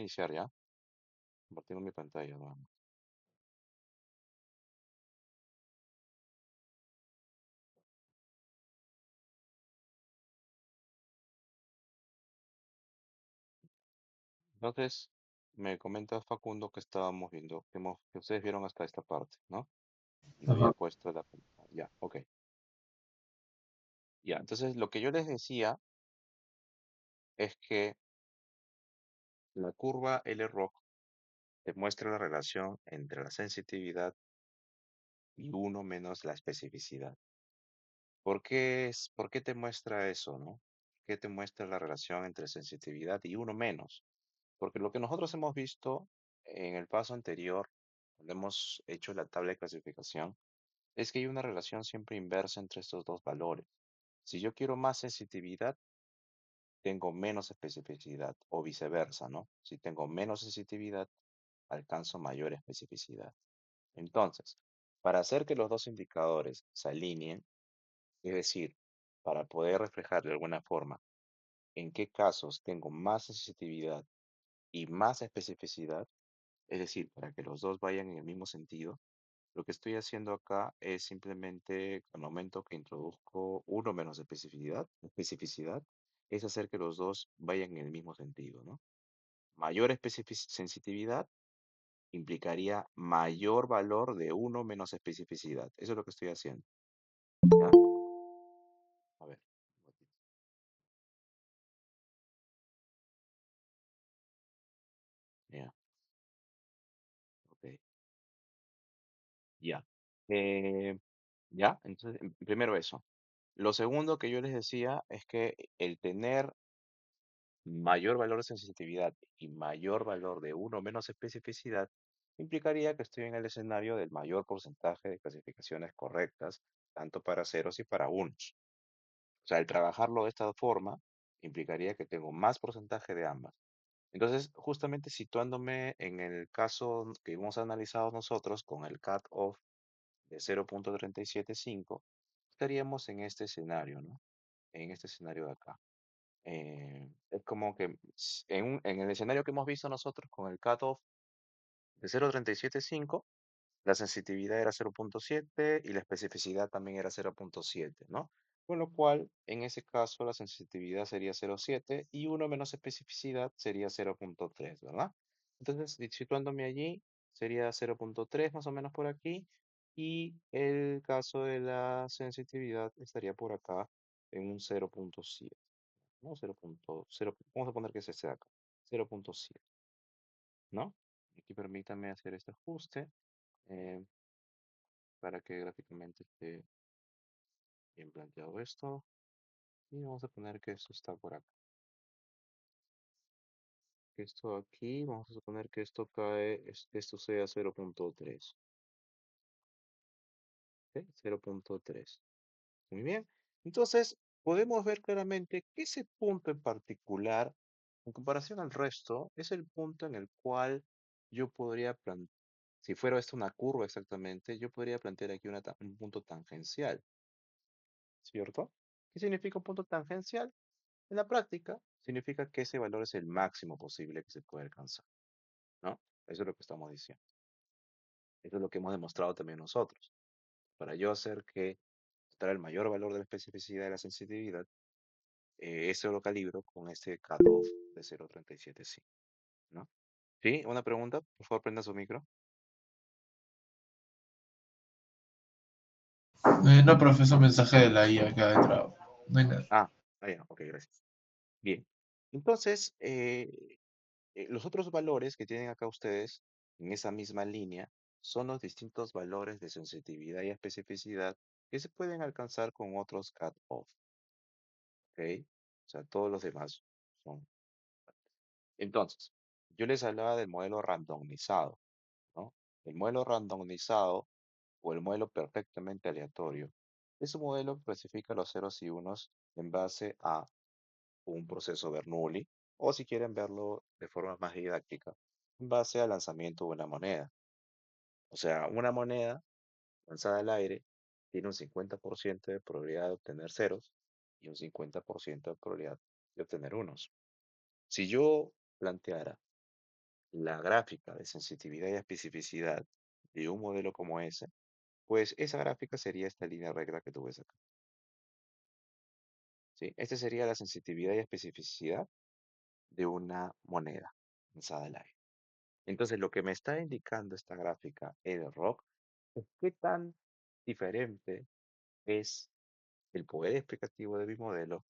iniciar ya. Compartiendo mi pantalla, vamos. Entonces, me comenta Facundo que estábamos viendo, que ustedes vieron hasta esta parte, ¿no? Donde había Ajá, puesto la pantalla. Ya, ok. Ya, entonces lo que yo les decía es que la curva L-ROC te muestra la relación entre la sensitividad y uno menos la especificidad. ¿Por qué te muestra eso, no? ¿Por qué te muestra la relación entre sensitividad y uno menos? Porque lo que nosotros hemos visto en el paso anterior, cuando hemos hecho la tabla de clasificación, es que hay una relación siempre inversa entre estos dos valores. Si yo quiero más sensitividad, tengo menos especificidad, o viceversa, ¿no? Si tengo menos sensitividad, alcanzo mayor especificidad. Entonces, para hacer que los dos indicadores se alineen, es decir, para poder reflejar de alguna forma en qué casos tengo más sensitividad y más especificidad, es decir, para que los dos vayan en el mismo sentido, lo que estoy haciendo acá es simplemente, al momento que introduzco uno menos especificidad, es hacer que los dos vayan en el mismo sentido, ¿no? Mayor sensitividad implicaría mayor valor de uno menos especificidad. Eso es lo que estoy haciendo, ¿ya? A ver, un ratito. Ya, ok, ya. Eh, ya, entonces, primero eso. Lo segundo que yo les decía es que el tener mayor valor de sensitividad y mayor valor de uno menos especificidad implicaría que estoy en el escenario del mayor porcentaje de clasificaciones correctas, tanto para ceros y para unos. O sea, el trabajarlo de esta forma implicaría que tengo más porcentaje de ambas. Entonces, justamente situándome en el caso que hemos analizado nosotros con el cut-off de 0.375, estaríamos en este escenario, ¿no? En este escenario de acá. Es como que en el escenario que hemos visto nosotros con el cutoff de 0.375, la sensitividad era 0.7 y la especificidad también era 0.7, ¿no? Con lo cual, en ese caso, la sensitividad sería 0.7 y uno menos especificidad sería 0.3, ¿verdad? Entonces, situándome allí, sería 0.3 más o menos por aquí y el caso de la sensitividad estaría por acá en un 0.7. ¿No? 0.0, vamos a poner que es este de acá, 0.7, ¿no? Aquí permítame hacer este ajuste eh, para que gráficamente esté bien planteado esto. Y vamos a poner que esto está por acá. Esto aquí, vamos a suponer que esto cae, esto sea 0.3. ¿Ok? 0.3. Muy bien. Entonces, podemos ver claramente que ese punto en particular, en comparación al resto, es el punto en el cual yo podría plantear, si fuera esto una curva exactamente, yo podría plantear aquí un punto tangencial, ¿cierto? ¿Qué significa un punto tangencial? En la práctica, significa que ese valor es el máximo posible que se puede alcanzar, ¿no? Eso es lo que estamos diciendo. Eso es lo que hemos demostrado también nosotros. Para yo hacer que traer el mayor valor de la especificidad y la sensitividad, eso lo calibro con este cutoff de 0.375, ¿no? ¿Sí? ¿Una pregunta? Por favor, prenda su micro. No, profesor, mensaje de la IA que ha entrado. No hay nada. Ya, ok, gracias. Bien. Entonces, los otros valores que tienen acá ustedes en esa misma línea son los distintos valores de sensitividad y especificidad que se pueden alcanzar con otros cut-off, ¿ok? O sea, todos los demás son. Entonces, yo les hablaba del modelo randomizado, ¿no? El modelo randomizado o el modelo perfectamente aleatorio es un modelo que clasifica los ceros y unos en base a un proceso Bernoulli, o si quieren verlo de forma más didáctica, en base al lanzamiento de una moneda. O sea, una moneda lanzada al aire tiene un 50% de probabilidad de obtener ceros y un 50% de probabilidad de obtener unos. Si yo planteara la gráfica de sensitividad y especificidad de un modelo como ese, pues esa gráfica sería esta línea recta que tú ves acá. ¿Sí? Esta sería la sensitividad y especificidad de una moneda lanzada al aire. Entonces, lo que me está indicando esta gráfica EDROC es qué tan diferente es el poder explicativo de mi modelo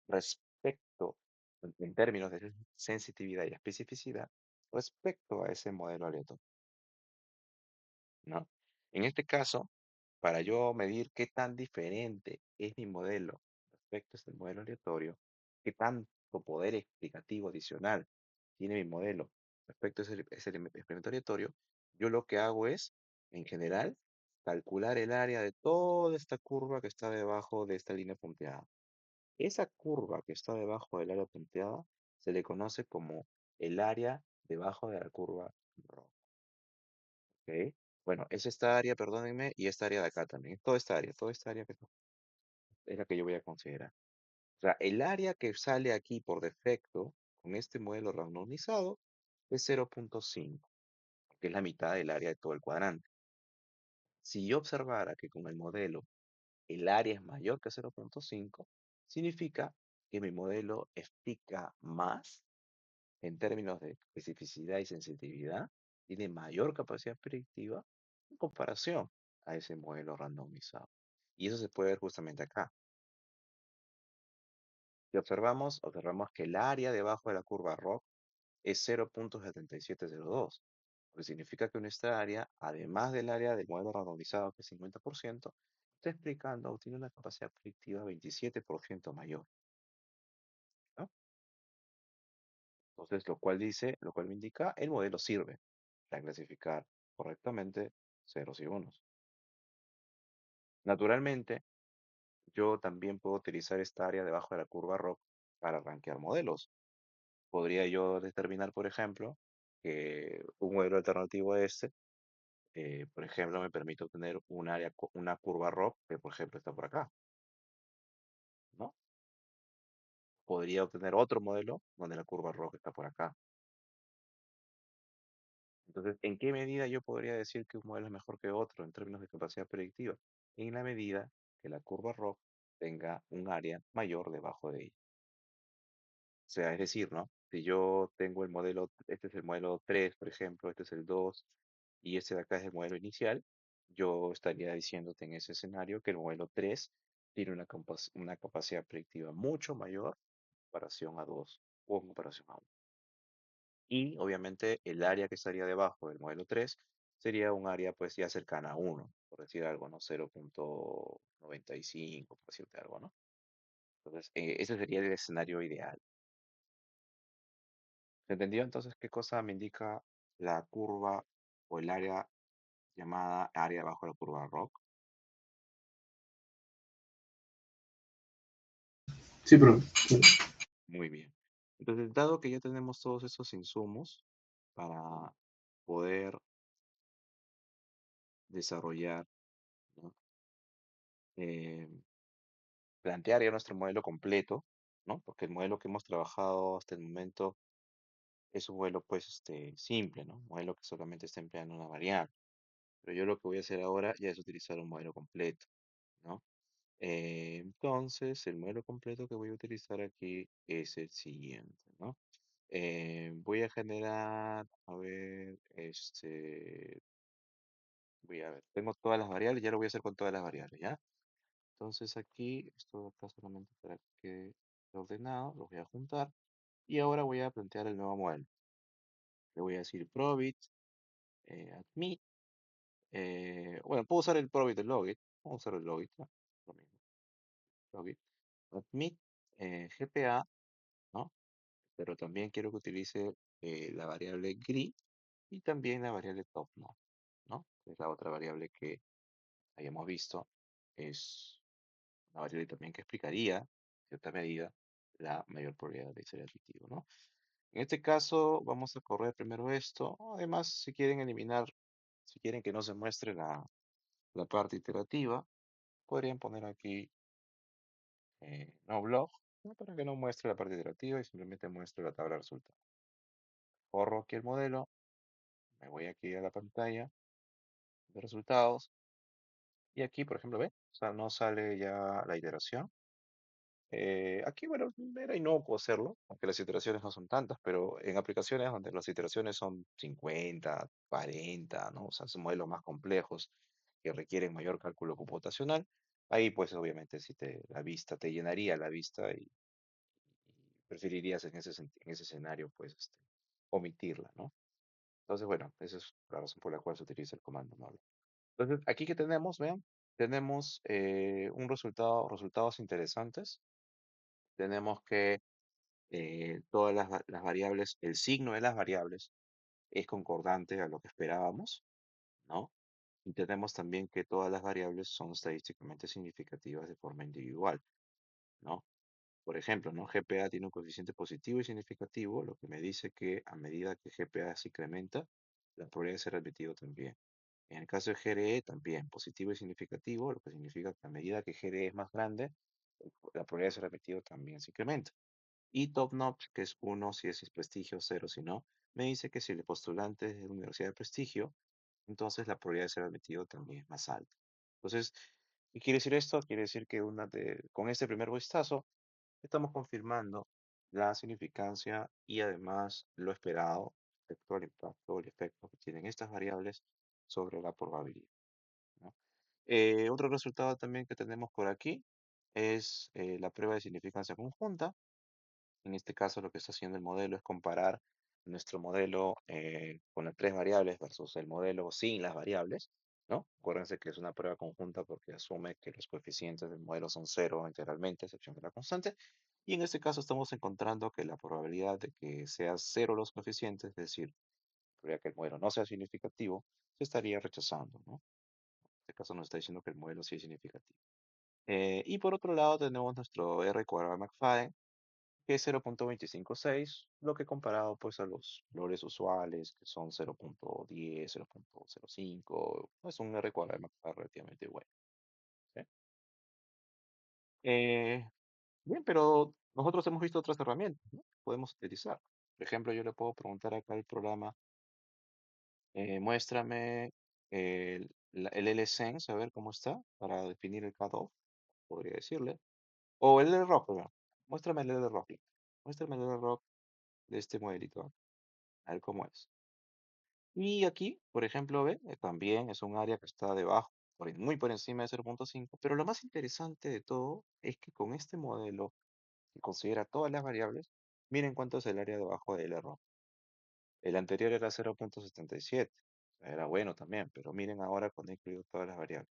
respecto, en términos de sensitividad y especificidad, respecto a ese modelo aleatorio, ¿no? En este caso, para yo medir qué tan diferente es mi modelo respecto a este modelo aleatorio, qué tanto poder explicativo adicional tiene mi modelo respecto a ese experimento aleatorio, yo lo que hago es, en general, calcular el área de toda esta curva que está debajo de esta línea punteada. Esa curva que está debajo del área punteada se le conoce como el área debajo de la curva roja. ¿Ok? Bueno, es esta área, perdónenme, y esta área de acá también. Toda esta área que es la que yo voy a considerar. O sea, el área que sale aquí por defecto con este modelo randomizado es 0.5, que es la mitad del área de todo el cuadrante. Si yo observara que con el modelo el área es mayor que 0.5, significa que mi modelo explica más en términos de especificidad y sensitividad, tiene mayor capacidad predictiva en comparación a ese modelo randomizado. Y eso se puede ver justamente acá. Si observamos que el área debajo de la curva ROC es 0.7702, lo que significa que nuestra área, además del área del modelo randomizado, que es 50%, está explicando o tiene una capacidad predictiva 27% mayor, ¿no? Entonces, lo cual me indica, el modelo sirve para clasificar correctamente ceros y unos. Naturalmente, yo también puedo utilizar esta área debajo de la curva ROC para rankear modelos. Podría yo determinar, por ejemplo, que un modelo alternativo a este, por ejemplo, me permite obtener un área, una curva ROC que, por ejemplo, está por acá, ¿no? Podría obtener otro modelo donde la curva ROC está por acá. Entonces, ¿en qué medida yo podría decir que un modelo es mejor que otro en términos de capacidad predictiva? En la medida que la curva ROC tenga un área mayor debajo de ella. O sea, es decir, ¿no? Si yo tengo el modelo, este es el modelo 3, por ejemplo, este es el 2 y este de acá es el modelo inicial, yo estaría diciéndote en ese escenario que el modelo 3 tiene una capacidad predictiva mucho mayor en comparación a 2 o en comparación a 1. Y obviamente el área que estaría debajo del modelo 3 sería un área pues ya cercana a 1, por decir algo, ¿no? 0.95, por decirte algo, ¿no? Entonces, ese sería el escenario ideal. ¿Se entendió entonces qué cosa me indica la curva o el área llamada área debajo de la curva ROC? Sí, pero Muy bien. Entonces, dado que ya tenemos todos esos insumos para poder desarrollar, ¿no? Eh, plantear ya nuestro modelo completo, ¿no? Porque el modelo que hemos trabajado hasta el momento es un modelo, pues, simple, ¿no? Un modelo que solamente está empleando una variable. Pero yo lo que voy a hacer ahora ya es utilizar un modelo completo, ¿no? Entonces, el modelo completo que voy a utilizar aquí es el siguiente, ¿no? Voy a generar, a ver, voy a ver, tengo todas las variables, ya lo voy a hacer con todas las variables, ¿ya? Entonces aquí, esto de acá solamente para que quede ordenado, lo voy a juntar y ahora voy a plantear el nuevo modelo. Le voy a decir probit, admit, bueno, puedo usar el probit del logit, vamos a usar el logit, ¿no? Lo mismo, logit, admit, GPA, ¿no? Pero también quiero que utilice la variable grid y también la variable top node, ¿no? Que es la otra variable que hayamos visto, es una variable también que explicaría, en cierta medida, la mayor probabilidad de ser admitido, ¿no? En este caso, vamos a correr primero esto. Además, si quieren eliminar, si quieren que no se muestre la parte iterativa, podrían poner aquí no blog, ¿no? Para que no muestre la parte iterativa y simplemente muestre la tabla de resultados. corro aquí el modelo, me voy aquí a la pantalla de resultados y aquí, por ejemplo, ve, o sea, no sale ya la iteración. Aquí, bueno, era inocuo hacerlo, aunque las iteraciones no son tantas, pero en aplicaciones donde las iteraciones son 50, 40, ¿no? O sea, son modelos más complejos que requieren mayor cálculo computacional, ahí pues obviamente si la vista te llenaría la vista y preferirías en ese escenario pues omitirla, ¿no? Entonces, bueno, esa es la razón por la cual se utiliza el comando no. Entonces, aquí que tenemos, vean, tenemos un resultados interesantes. Tenemos que todas las variables, el signo de las variables es concordante a lo que esperábamos, ¿no? Y tenemos también que todas las variables son estadísticamente significativas de forma individual, ¿no? Por ejemplo, ¿no? GPA tiene un coeficiente positivo y significativo, lo que me dice que a medida que GPA se incrementa, la probabilidad de ser admitido también. En el caso de GRE también, positivo y significativo, lo que significa que a medida que GRE es más grande, la probabilidad de ser admitido también se incrementa. Y top notch, que es uno si es prestigio, cero si no, me dice que si el postulante es de universidad de prestigio, entonces la probabilidad de ser admitido también es más alta. Entonces, ¿qué quiere decir esto? Quiere decir que con este primer vistazo estamos confirmando la significancia y además lo esperado respecto al impacto o el efecto que tienen estas variables sobre la probabilidad, ¿no? Otro resultado también que tenemos por aquí es la prueba de significancia conjunta. En este caso, lo que está haciendo el modelo es comparar nuestro modelo con las tres variables versus el modelo sin las variables, ¿no? Acuérdense que es una prueba conjunta porque asume que los coeficientes del modelo son cero integralmente, a excepción de la constante. Y en este caso estamos encontrando que la probabilidad de que sea cero los coeficientes, es decir, la probabilidad que el modelo no sea significativo, se estaría rechazando, ¿no? En este caso nos está diciendo que el modelo sí es significativo. Y por otro lado tenemos nuestro R cuadrado de McFadden, que es 0.256, lo que comparado pues a los valores usuales, que son 0.10, 0.05, es un R cuadrado de McFadden relativamente bueno, ¿sí? Eh, Bien, pero nosotros hemos visto otras herramientas, ¿no? Que podemos utilizar. Por ejemplo, yo le puedo preguntar acá al programa, muéstrame el LSense, a ver cómo está, para definir el cutoff, podría decirle. O el LROC, perdón. Muéstrame el LROC. Muéstrame el LROC de este modelito, a ver cómo es. Y aquí, por ejemplo, ve, también es un área que está debajo, muy por encima de 0.5, pero lo más interesante de todo es que con este modelo que considera todas las variables, miren cuánto es el área debajo del error. El anterior era 0.77, o sea, era bueno también, pero miren ahora cuando he incluido todas las variables.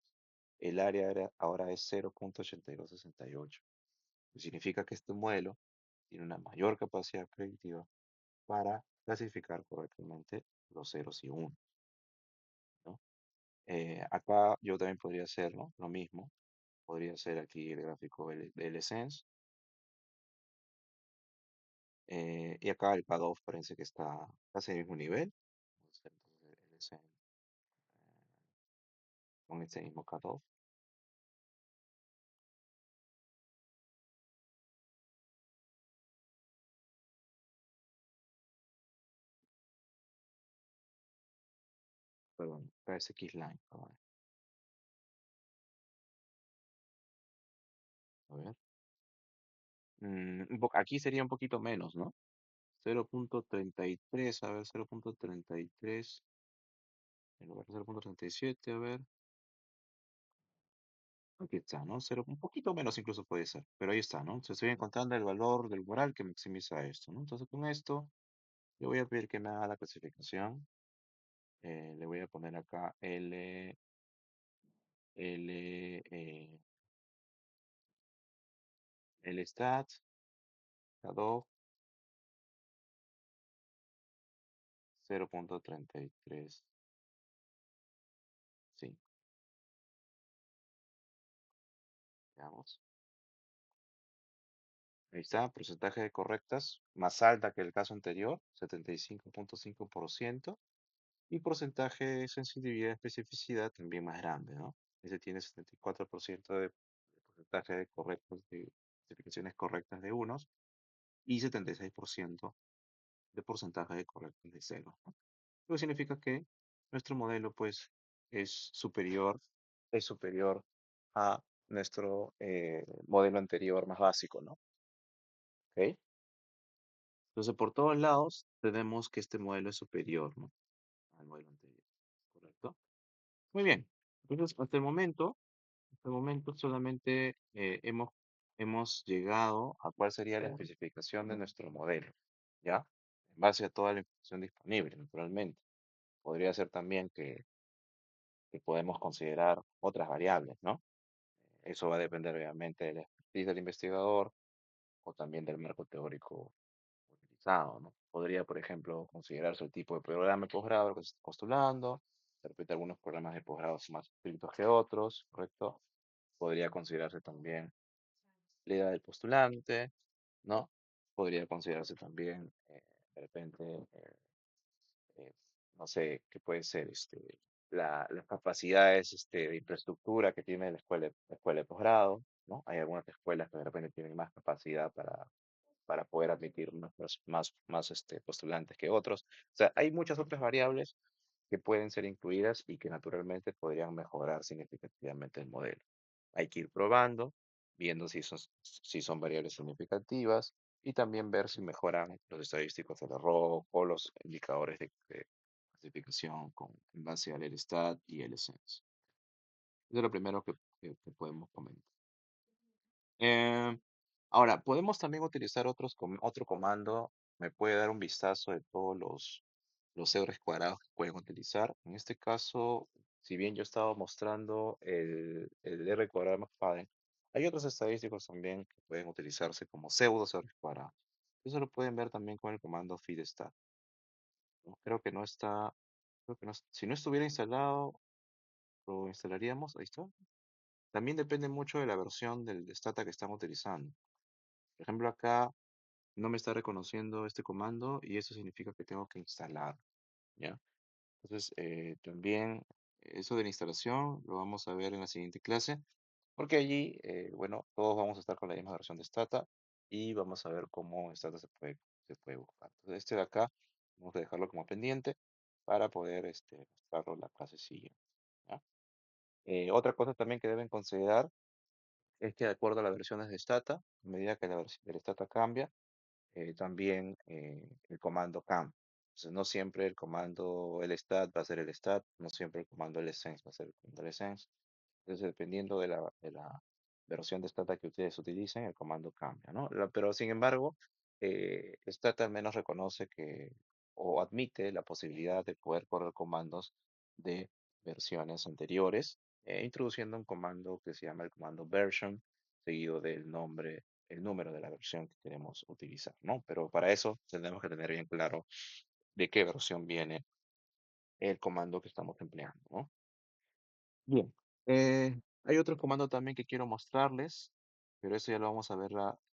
El área ahora es 0.8268. Significa que este modelo tiene una mayor capacidad predictiva para clasificar correctamente los ceros y unos, ¿no? Acá yo también podría hacer, ¿no? Lo mismo. Podría hacer aquí el gráfico del Essence. Y acá el cutoff parece que está casi al mismo nivel. Vamos a hacer entonces el Essence con este mismo cutoff. Perdón, acá es X-Line. A ver. Aquí sería un poquito menos, ¿no? 0.33, a ver, 0.33 en lugar de 0.37, a ver. Aquí está, ¿no? Un poquito menos incluso puede ser, pero ahí está, ¿no? Entonces estoy encontrando el valor del umbral que maximiza esto, ¿no? Entonces con esto, yo voy a pedir que me haga la clasificación. Le voy a poner acá L, stat, K2, 0.33, sí, veamos. Ahí está, porcentaje de correctas, más alta que el caso anterior, 75.5%, y porcentaje de sensibilidad y especificidad también más grande, ¿no? Ese tiene 74% de porcentaje de correctos, de especificaciones correctas de unos, y 76% de porcentaje de correcto de cero, ¿no? Lo que significa que nuestro modelo, pues, es superior a nuestro modelo anterior más básico, ¿no? ¿Ok? Entonces, por todos lados, tenemos que este modelo es superior, ¿no? Al modelo anterior, ¿correcto? Muy bien. Entonces, hasta el momento solamente hemos llegado a cuál sería la especificación de nuestro modelo, ¿ya? En base a toda la información disponible, naturalmente. Podría ser también que podemos considerar otras variables, ¿no? Eso va a depender obviamente de la expertise del investigador o también del marco teórico utilizado, ¿no? Podría, por ejemplo, considerarse el tipo de programa de posgrado que se está postulando, de repente algunos programas de posgrado son más estrictos que otros, ¿correcto? Podría considerarse también la edad del postulante, ¿no? Podría considerarse también, de repente, eh, no sé, qué puede ser, las capacidades, de infraestructura que tiene la escuela de posgrado, ¿no? Hay algunas escuelas que de repente tienen más capacidad para poder admitir postulantes que otros. O sea, hay muchas otras variables que pueden ser incluidas y que naturalmente podrían mejorar significativamente el modelo. Hay que ir probando, viendo si son variables significativas y también ver si mejoran los estadísticos del error o los indicadores de clasificación en base al LSTAT y el SENS. Eso es lo primero que podemos comentar. Eh, Ahora, podemos también utilizar otro comando. Me puede dar un vistazo de todos los errores cuadrados que pueden utilizar. En este caso, si bien yo estaba mostrando el R cuadrado de McFadden, hay otros estadísticos también que pueden utilizarse como pseudo errores cuadrados. Eso lo pueden ver también con el comando feedstat, ¿no? Creo que no, si no estuviera instalado, lo instalaríamos. Ahí está. También depende mucho de la versión del stata que están utilizando. Por ejemplo, acá no me está reconociendo este comando y eso significa que tengo que instalar, ¿ya? Entonces, también eso de la instalación lo vamos a ver en la siguiente clase, porque allí, bueno, todos vamos a estar con la misma versión de Stata y vamos a ver cómo Stata se puede buscar. Entonces, este de acá, vamos a dejarlo como pendiente para poder mostrarlo en la clase siguiente, ¿ya? Otra cosa también que deben considerar es que de acuerdo a las versiones de Stata, a medida que la versión del Stata cambia, también el comando cam. Entonces, no siempre el comando lstat va a ser el stat, no siempre el comando lsense va a ser el comando lsense. Entonces, dependiendo de la versión de Stata que ustedes utilicen, el comando cambia, ¿no? Pero, sin embargo, Stata al menos reconoce o admite la posibilidad de poder correr comandos de versiones anteriores, introduciendo un comando que se llama el comando version, seguido del nombre, el número de la versión que queremos utilizar, ¿no? Pero para eso tenemos que tener bien claro de qué versión viene el comando que estamos empleando, ¿no? Bien, hay otro comando también que quiero mostrarles, pero eso ya lo vamos a ver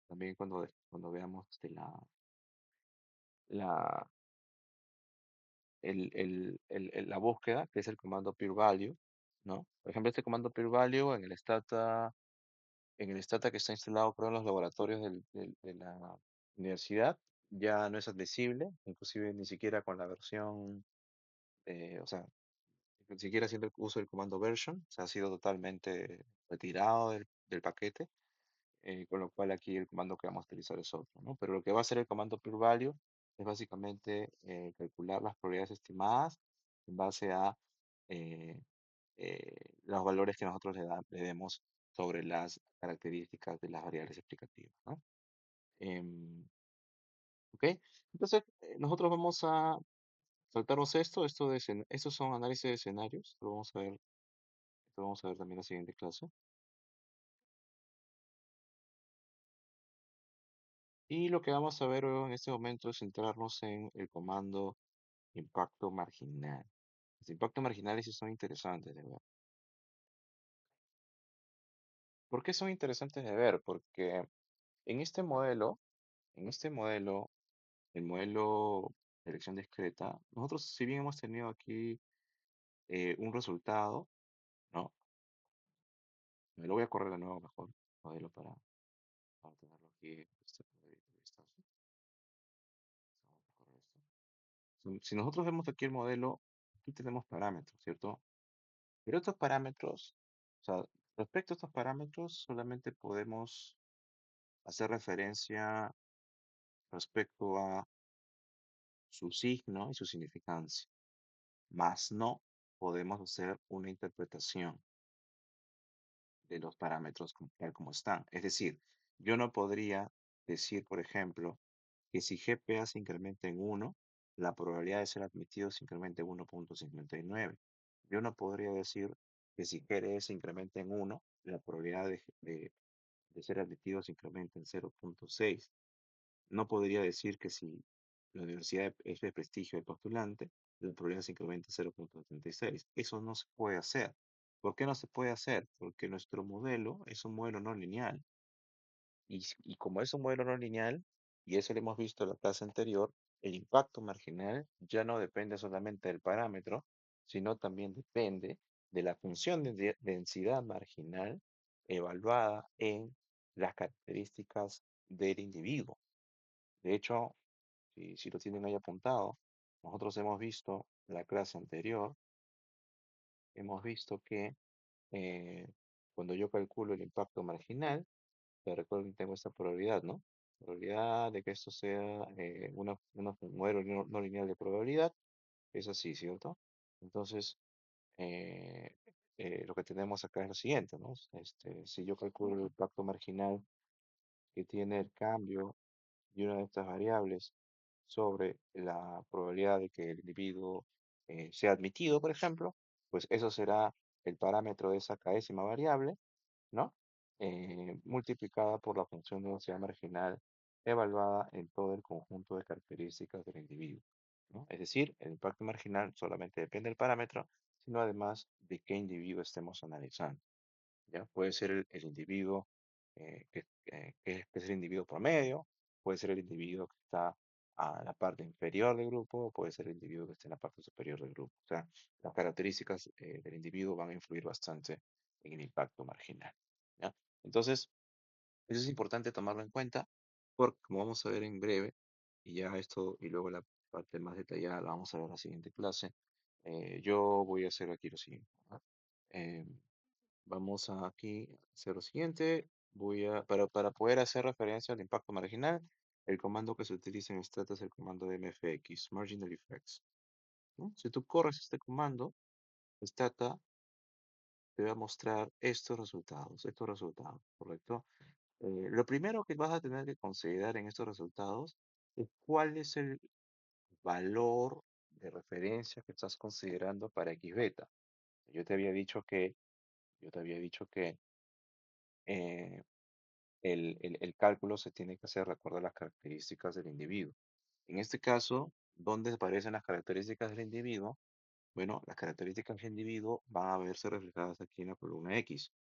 también cuando veamos la, la búsqueda, que es el comando pure ¿no? Por ejemplo, este comando pure en el Stata que está instalado, creo, en los laboratorios de la universidad, ya no es admisible, inclusive ni siquiera con la versión, o sea, ni siquiera haciendo el uso del comando version, se ha sido totalmente retirado del paquete, con lo cual aquí el comando que vamos a utilizar es otro, ¿no? Pero lo que va a hacer el comando pure es básicamente calcular las probabilidades estimadas en base a eh, los valores que nosotros le demos sobre las características de las variables explicativas, ¿no? ¿Ok? Entonces, nosotros vamos a saltarnos estos son análisis de escenarios, lo vamos a ver también en la siguiente clase. Y lo que vamos a ver en este momento es centrarnos en el comando impacto marginal. Los impactos marginales sí son interesantes de ver. ¿Por qué son interesantes de ver? Porque en este modelo, en este modelo, el modelo de elección discreta, nosotros si bien hemos tenido aquí un resultado, ¿no? Me lo voy a correr de nuevo mejor, modelo para tenerlo aquí. Si nosotros vemos aquí el modelo, aquí tenemos parámetros, ¿cierto? Pero estos parámetros, o sea, respecto a estos parámetros, solamente podemos hacer referencia respecto a su signo y su significancia, más no podemos hacer una interpretación de los parámetros tal como están. Es decir, yo no podría decir, por ejemplo, que si GPA se incrementa en uno, la probabilidad de ser admitido se incrementa en 1,59. Yo no podría decir que si GRE se incrementa en uno, la probabilidad de ser admitido se incrementa en 0,6. No podría decir que si la universidad es de prestigio del postulante, la probabilidad se incrementa en 0,76. Eso no se puede hacer. ¿Por qué no se puede hacer? Porque nuestro modelo es un modelo no lineal. Y como es un modelo no lineal, y eso lo hemos visto en la clase anterior, el impacto marginal ya no depende solamente del parámetro, sino también depende de la función de densidad marginal evaluada en las características del individuo. De hecho, si lo tienen ahí apuntado, nosotros hemos visto en la clase anterior, hemos visto que eh, cuando yo calculo el impacto marginal, te recuerden que tengo esta probabilidad, ¿no? Probabilidad de que esto sea un modelo no lineal de probabilidad, es así, ¿cierto? Entonces, eh, lo que tenemos acá es lo siguiente, ¿no? Si yo calculo el impacto marginal que tiene el cambio de una de estas variables sobre la probabilidad de que el individuo sea admitido, por ejemplo, pues eso será el parámetro de esa késima variable, ¿no? Multiplicada por la función de velocidad marginal evaluada en todo el conjunto de características del individuo, ¿no? Es decir, el impacto marginal solamente depende del parámetro, sino además de qué individuo estemos analizando. ¿Ya? Puede ser el individuo que es el individuo promedio, puede ser el individuo que está a la parte inferior del grupo, o puede ser el individuo que está en la parte superior del grupo. O sea, las características del individuo van a influir bastante en el impacto marginal. ¿Ya? Entonces, eso es importante tomarlo en cuenta, porque como vamos a ver en breve, y ya esto, y luego la parte más detallada la vamos a ver en la siguiente clase, yo voy a hacer aquí lo siguiente. ¿No? Eh, Vamos a aquí hacer lo siguiente. Para poder hacer referencia al impacto marginal, el comando que se utiliza en Stata es el comando de MFX, Marginal Effects, ¿no? Si tú corres este comando, Stata te va a mostrar estos resultados, ¿correcto? Lo primero que vas a tener que considerar en estos resultados es cuál es el valor de referencia que estás considerando para X beta. Yo te había dicho que, yo te había dicho que eh, el cálculo se tiene que hacer de acuerdo a las características del individuo. En este caso, ¿dónde aparecen las características del individuo? Bueno, las características del individuo van a verse reflejadas aquí en la columna X.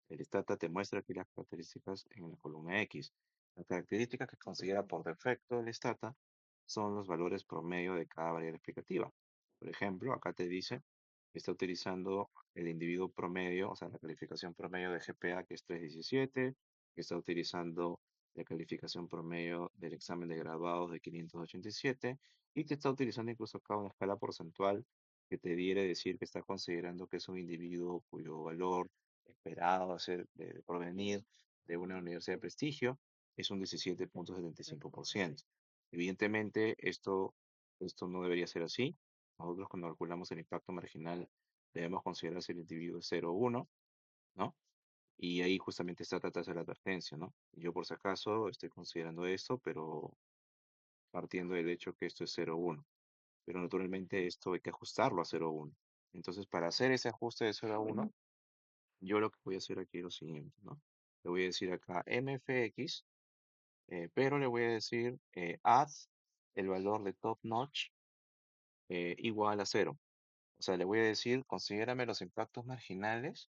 El Stata te muestra aquí las características en la columna X. Las características que considera por defecto el Stata son los valores promedio de cada variable explicativa. Por ejemplo, acá te dice que está utilizando el individuo promedio, o sea, la calificación promedio de GPA que es 317, que está utilizando la calificación promedio del examen de graduados de 587 y te está utilizando incluso acá una escala porcentual que te diere decir que está considerando que es un individuo cuyo valor esperado de provenir de una universidad de prestigio es un 17,75%. Evidentemente, esto no debería ser así. Nosotros cuando calculamos el impacto marginal debemos considerar si el individuo es 0,1, ¿no? Y ahí justamente está la tasa de la advertencia, ¿no? Yo por si acaso estoy considerando esto, pero partiendo del hecho que esto es 0,1. Pero naturalmente esto hay que ajustarlo a 0,1. Entonces, para hacer ese ajuste de 0 a 1, yo lo que voy a hacer aquí es lo siguiente, ¿no? Le voy a decir acá MFX, pero le voy a decir add el valor de top notch igual a 0. O sea, le voy a decir, considérame los impactos marginales,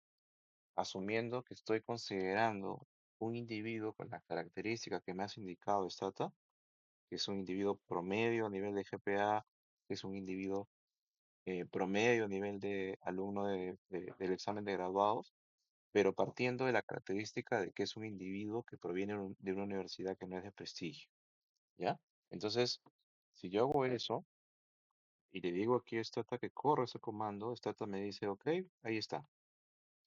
asumiendo que estoy considerando un individuo con las características que me has indicado, Stata, que es un individuo promedio a nivel de GPA, que es un individuo promedio a nivel de alumno del examen de graduados, pero partiendo de la característica de que es un individuo que proviene de una universidad que no es de prestigio, ¿ya? Entonces, si yo hago eso, y le digo aquí a Stata que corre ese comando, Stata me dice, ok, ahí está.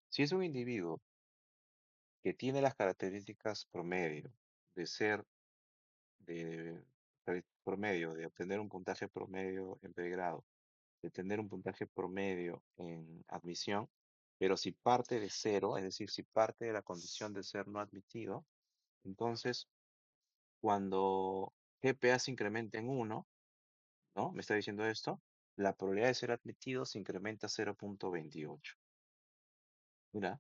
Si es un individuo que tiene las características promedio de ser promedio, de obtener un puntaje promedio en pregrado, de tener un puntaje promedio en admisión, pero si parte de cero, es decir, si parte de la condición de ser no admitido, entonces cuando GPA se incrementa en uno, ¿no? Me está diciendo esto, la probabilidad de ser admitido se incrementa a 0.28. Mira,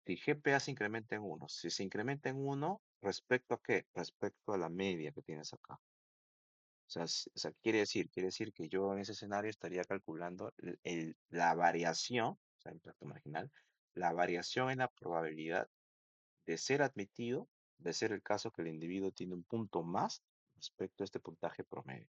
si GPA se incrementa en uno, si se incrementa en uno, ¿respecto a qué? Respecto a la media que tienes acá. O sea, quiere decir que yo en ese escenario estaría calculando la variación, o sea, impacto marginal, la variación en la probabilidad de ser admitido, de ser el caso que el individuo tiene un punto más respecto a este puntaje promedio.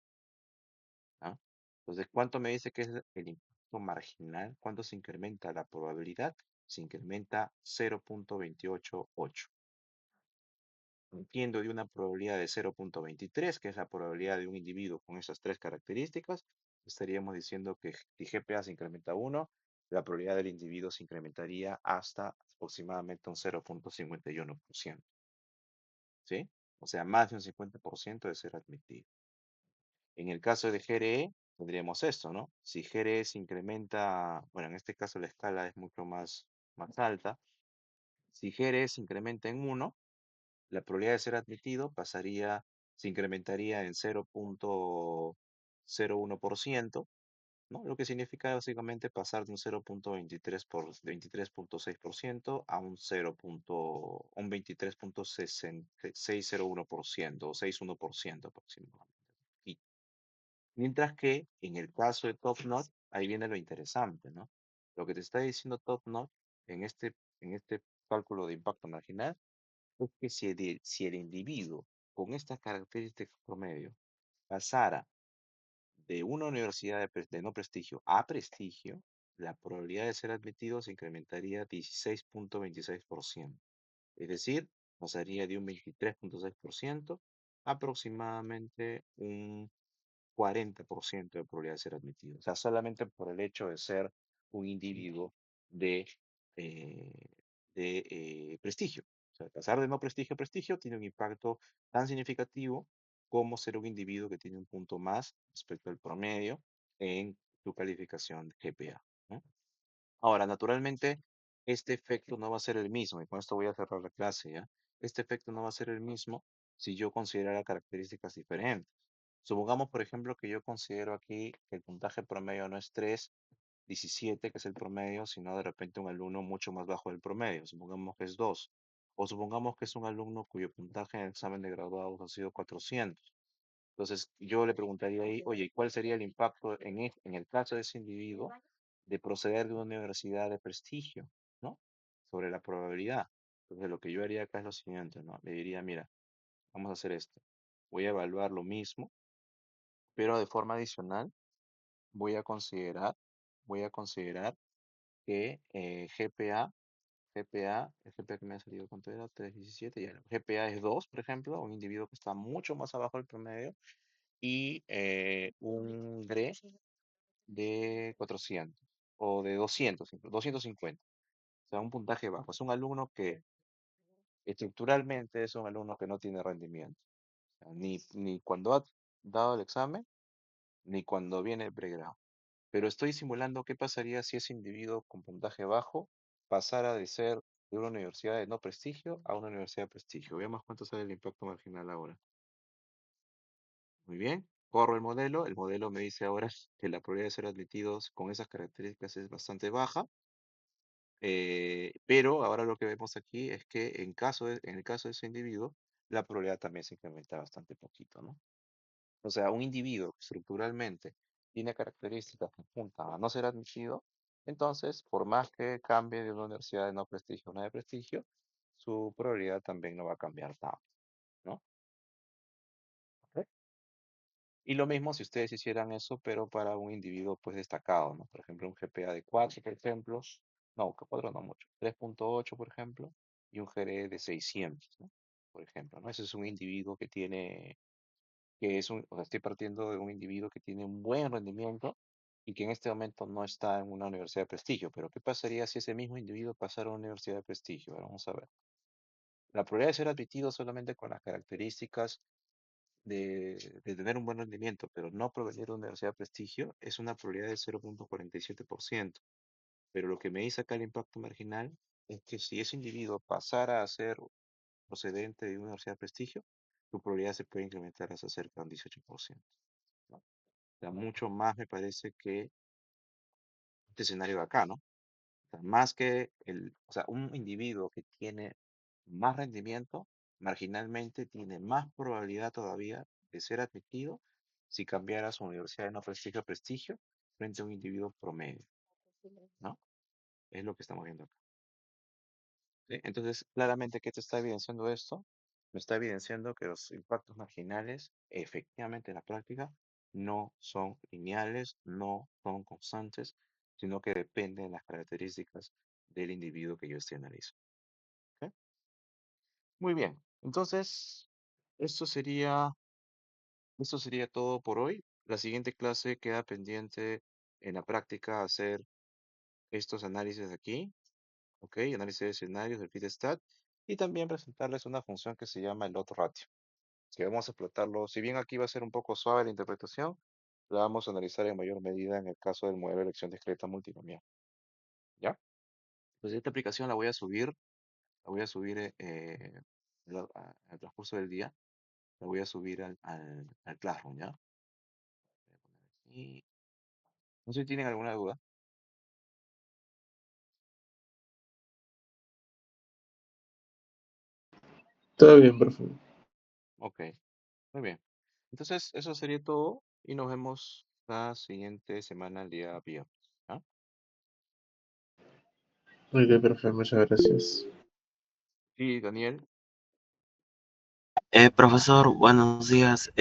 ¿Ah? Entonces, ¿cuánto me dice que es el impacto marginal? ¿Cuánto se incrementa la probabilidad? Se incrementa 0.288. Entiendo de una probabilidad de 0.23, que es la probabilidad de un individuo con esas tres características, estaríamos diciendo que si GPA se incrementa 1, la probabilidad del individuo se incrementaría hasta aproximadamente un 0.51%, ¿sí? O sea, más de un 50% de ser admitido. En el caso de GRE, tendríamos esto, ¿no? Si GRE se incrementa, bueno, en este caso la escala es mucho más alta. Si GRE se incrementa en 1, la probabilidad de ser admitido se incrementaría en 0.01%, ¿no? Lo que significa básicamente pasar de un 23.6% a un 23.601% o 6,1% aproximadamente. Y mientras que en el caso de Top Knot, ahí viene lo interesante, ¿no? Lo que te está diciendo Top Knot en este cálculo de impacto marginal es que si el individuo con estas características promedio pasara de una universidad de no prestigio a prestigio, la probabilidad de ser admitido se incrementaría 16.26%. Es decir, pasaría de un 23.6% aproximadamente un 40% de probabilidad de ser admitido. O sea, solamente por el hecho de ser un individuo de, eh, de prestigio. O sea, pasar de no prestigio a prestigio tiene un impacto tan significativo como ser un individuo que tiene un punto más respecto al promedio en su calificación de GPA, ¿no? Ahora, naturalmente, este efecto no va a ser el mismo, y con esto voy a cerrar la clase, ¿ya? Este efecto no va a ser el mismo si yo considerara características diferentes. Supongamos, por ejemplo, que yo considero aquí que el puntaje promedio no es 3,17, que es el promedio, sino de repente un alumno mucho más bajo del promedio. Supongamos que es 2. O supongamos que es un alumno cuyo puntaje en el examen de graduados ha sido 400. Entonces, yo le preguntaría ahí, oye, ¿cuál sería el impacto en el caso de ese individuo de proceder de una universidad de prestigio, ¿no? Sobre la probabilidad. Entonces, lo que yo haría acá es lo siguiente, ¿no? Le diría, mira, vamos a hacer esto. Voy a evaluar lo mismo, pero de forma adicional voy a considerar, voy a considerar que el GPA que me ha salido, ¿cuánto era? 3,17, ya, GPA es 2, por ejemplo, un individuo que está mucho más abajo del promedio, y un GRE de 400 o de 200, 250. O sea, un puntaje bajo. Es un alumno que estructuralmente es un alumno que no tiene rendimiento. O sea, ni cuando ha dado el examen, ni cuando viene el pregrado. Pero estoy simulando qué pasaría si ese individuo con puntaje bajo pasara de ser de una universidad de no prestigio a una universidad de prestigio. Veamos cuánto sale el impacto marginal ahora. Muy bien, corro el modelo me dice ahora que la probabilidad de ser admitidos con esas características es bastante baja, pero ahora lo que vemos aquí es que en el caso de ese individuo, la probabilidad también se incrementa bastante poquito, ¿no? O sea, un individuo que estructuralmente tiene características que apuntan a no ser admitido, entonces, por más que cambie de una universidad de no prestigio a una de prestigio, su probabilidad también no va a cambiar tanto, ¿no? Ok. Y lo mismo si ustedes hicieran eso, pero para un individuo pues destacado, ¿no? Por ejemplo, un GPA de 4, por ejemplo. No, que 4 no mucho. 3,8, por ejemplo, y un GRE de 600, ¿no? Por ejemplo, ¿no? Ese es un individuo que tiene que o sea, estoy partiendo de un individuo que tiene un buen rendimiento y que en este momento no está en una universidad de prestigio. Pero ¿qué pasaría si ese mismo individuo pasara a una universidad de prestigio? Ahora vamos a ver. La probabilidad de ser admitido solamente con las características de tener un buen rendimiento, pero no provenir de una universidad de prestigio, es una probabilidad de 0,47%. Pero lo que me dice acá el impacto marginal es que si ese individuo pasara a ser procedente de una universidad de prestigio, su probabilidad se puede incrementar hasta cerca de un 18%, ¿no? O sea, mucho más me parece que este escenario de acá, ¿no? O sea, más que o sea, un individuo que tiene más rendimiento, marginalmente tiene más probabilidad todavía de ser admitido si cambiara su universidad de no prestigio a prestigio frente a un individuo promedio, ¿no? Es lo que estamos viendo acá. ¿Sí? Entonces, claramente, ¿qué te está evidenciando esto? Me está evidenciando que los impactos marginales, efectivamente, en la práctica, no son lineales, no son constantes, sino que dependen de las características del individuo que yo esté analizando. ¿Ok? Muy bien. Entonces, esto sería, esto sería todo por hoy. La siguiente clase queda pendiente en la práctica hacer estos análisis aquí. ¿Ok? Análisis de escenarios del FitStat y también presentarles una función que se llama el odds ratio, que vamos a explotarlo. Si bien aquí va a ser un poco suave la interpretación, la vamos a analizar en mayor medida en el caso del modelo de elección discreta multinomial. ¿Ya? Pues esta aplicación la voy a subir al transcurso del día, la voy a subir al Classroom, ¿ya? Voy a poner aquí. No sé si tienen alguna duda. Todo bien, profe. Ok, muy bien. Entonces, eso sería todo y nos vemos la siguiente semana, el día viernes. ¿Ya? Ok, profe, muchas gracias. Sí, Daniel. Profesor, buenos días.